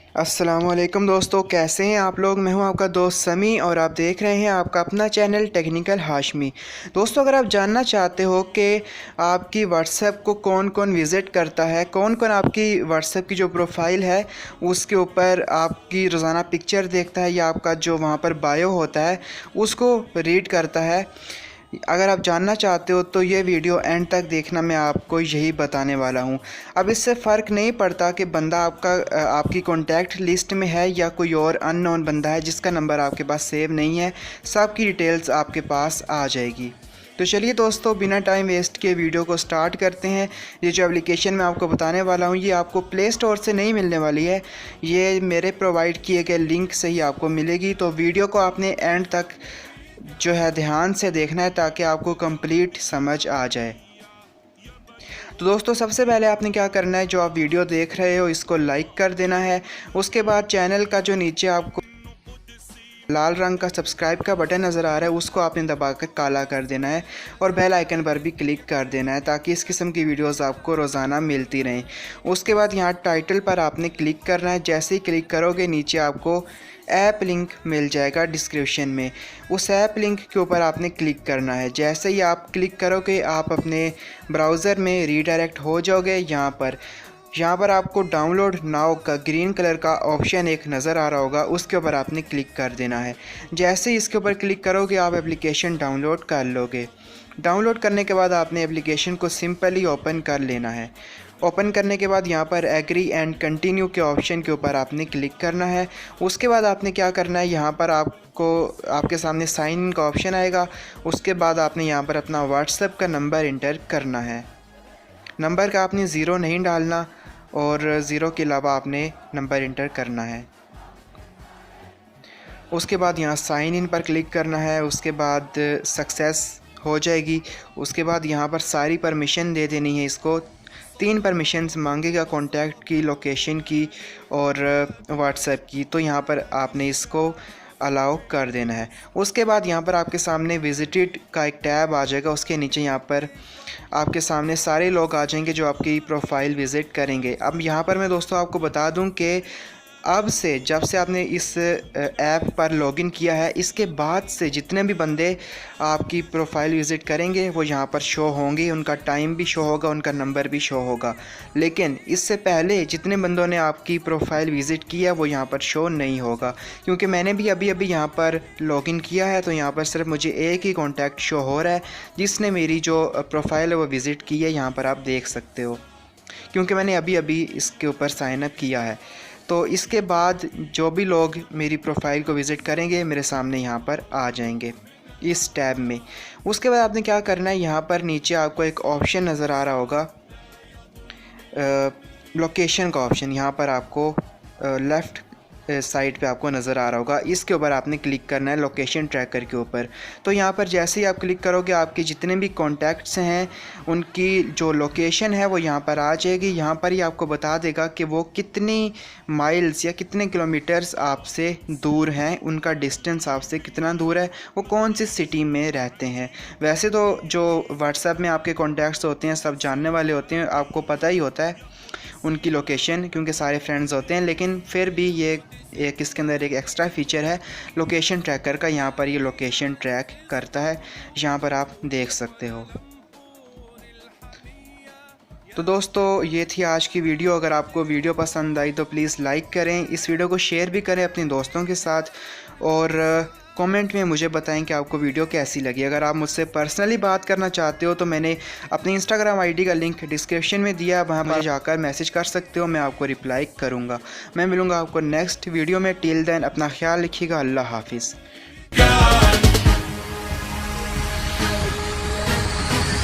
अस्सलामुअलैकुम दोस्तों, कैसे हैं आप लोग। मैं हूं आपका दोस्त समी और आप देख रहे हैं आपका अपना चैनल टेक्निकल हाशमी। दोस्तों, अगर आप जानना चाहते हो कि आपकी व्हाट्सएप को कौन कौन विज़िट करता है, कौन कौन आपकी व्हाट्सएप की जो प्रोफाइल है उसके ऊपर आपकी रोज़ाना पिक्चर देखता है या आपका जो वहां पर बायो होता है उसको रीड करता है, अगर आप जानना चाहते हो तो ये वीडियो एंड तक देखना। मैं आपको यही बताने वाला हूँ। अब इससे फ़र्क नहीं पड़ता कि बंदा आपकी कॉन्टैक्ट लिस्ट में है या कोई और अननोन बंदा है जिसका नंबर आपके पास सेव नहीं है, सबकी डिटेल्स आपके पास आ जाएगी। तो चलिए दोस्तों, बिना टाइम वेस्ट किए वीडियो को स्टार्ट करते हैं। ये जो एप्लीकेशन मैं आपको बताने वाला हूँ ये आपको प्ले स्टोर से नहीं मिलने वाली है, ये मेरे प्रोवाइड किए गए लिंक से ही आपको मिलेगी। तो वीडियो को आपने एंड तक जो है ध्यान से देखना है ताकि आपको कंप्लीट समझ आ जाए। तो दोस्तों, सबसे पहले आपने क्या करना है, जो आप वीडियो देख रहे हो इसको लाइक कर देना है। उसके बाद चैनल का जो नीचे आपको लाल रंग का सब्सक्राइब का बटन नज़र आ रहा है उसको आपने दबाकर काला कर देना है और बेल आइकन पर भी क्लिक कर देना है ताकि इस किस्म की वीडियोस आपको रोज़ाना मिलती रहें। उसके बाद यहाँ टाइटल पर आपने क्लिक करना है। जैसे ही क्लिक करोगे नीचे आपको ऐप लिंक मिल जाएगा डिस्क्रिप्शन में, उस ऐप लिंक के ऊपर आपने क्लिक करना है। जैसे ही आप क्लिक करोगे आप अपने ब्राउज़र में रीडायरेक्ट हो जाओगे। यहाँ पर आपको डाउनलोड नाउ का ग्रीन कलर का ऑप्शन एक नज़र आ रहा होगा, उसके ऊपर आपने क्लिक कर देना है। जैसे ही इसके ऊपर क्लिक करोगे आप एप्लीकेशन डाउनलोड कर लोगे। डाउनलोड करने के बाद आपने एप्लीकेशन को सिंपली ओपन कर लेना है। ओपन करने के बाद यहाँ पर एग्री एंड कंटिन्यू के ऑप्शन के ऊपर आपने क्लिक करना है। उसके बाद आपने क्या करना है, यहाँ पर आपके सामने साइन इन का ऑप्शन आएगा। उसके बाद आपने यहाँ पर अपना व्हाट्सएप का नंबर इंटर करना है। नंबर का आपने ज़ीरो नहीं डालना और ज़ीरो के अलावा आपने नंबर इंटर करना है। उसके बाद यहाँ साइन इन पर क्लिक करना है। उसके बाद सक्सेस हो जाएगी। उसके बाद यहाँ पर सारी परमिशन दे देनी है। इसको 3 परमिशंस मांगेगा, कॉन्टैक्ट की, लोकेशन की और व्हाट्सएप की। तो यहाँ पर आपने इसको अलाउ कर देना है। उसके बाद यहाँ पर आपके सामने विजिटेड का एक टैब आ जाएगा। उसके नीचे यहाँ पर आपके सामने सारे लोग आ जाएंगे जो आपकी प्रोफाइल विज़िट करेंगे। अब यहाँ पर मैं दोस्तों आपको बता दूँ कि अब से जब से आपने इस ऐप पर लॉगिन किया है इसके बाद से जितने भी बंदे आपकी प्रोफाइल विज़िट करेंगे वो यहाँ पर शो होंगे, उनका टाइम भी शो होगा, उनका नंबर भी शो होगा। लेकिन इससे पहले जितने बंदों ने आपकी प्रोफाइल विज़िट किया वो यहाँ पर शो नहीं होगा, क्योंकि मैंने भी अभी यहाँ पर लॉगिन किया है। तो यहाँ पर सिर्फ मुझे एक ही कॉन्टैक्ट शो हो रहा है जिसने मेरी जो प्रोफाइल है वो विज़िट की है। यहाँ पर आप देख सकते हो, क्योंकि मैंने अभी इसके ऊपर साइन अप किया है। तो इसके बाद जो भी लोग मेरी प्रोफाइल को विज़िट करेंगे मेरे सामने यहाँ पर आ जाएंगे इस टैब में। उसके बाद आपने क्या करना है, यहाँ पर नीचे आपको एक ऑप्शन नज़र आ रहा होगा, लोकेशन का ऑप्शन। यहाँ पर आपको लेफ़्ट साइड पे आपको नज़र आ रहा होगा, इसके ऊपर आपने क्लिक करना है लोकेशन ट्रैकर के ऊपर। तो यहाँ पर जैसे ही आप क्लिक करोगे आपके जितने भी कॉन्टैक्ट्स हैं उनकी जो लोकेशन है वो यहाँ पर आ जाएगी। यहाँ पर ही आपको बता देगा कि वो कितनी माइल्स या कितने किलोमीटर्स आपसे दूर हैं, उनका डिस्टेंस आपसे कितना दूर है, वो कौन सी सिटी में रहते हैं। वैसे तो जो व्हाट्सएप में आपके कॉन्टैक्ट्स होते हैं सब जानने वाले होते हैं, आपको पता ही होता है उनकी लोकेशन क्योंकि सारे फ्रेंड्स होते हैं। लेकिन फिर भी ये एक इसके अंदर एक एक्स्ट्रा फीचर है लोकेशन ट्रैकर का। यहाँ पर ये लोकेशन ट्रैक करता है, यहाँ पर आप देख सकते हो। तो दोस्तों, ये थी आज की वीडियो। अगर आपको वीडियो पसंद आई तो प्लीज़ लाइक करें, इस वीडियो को शेयर भी करें अपने दोस्तों के साथ और कमेंट में मुझे बताएं कि आपको वीडियो कैसी लगी। अगर आप मुझसे पर्सनली बात करना चाहते हो तो मैंने अपनी इंस्टाग्राम आईडी का लिंक डिस्क्रिप्शन में दिया है, वहाँ पर जाकर मैसेज कर सकते हो, मैं आपको रिप्लाई करूँगा। मैं मिलूँगा आपको नेक्स्ट वीडियो में। टिल देन अपना ख्याल रखिएगा। अल्लाह हाफिज़।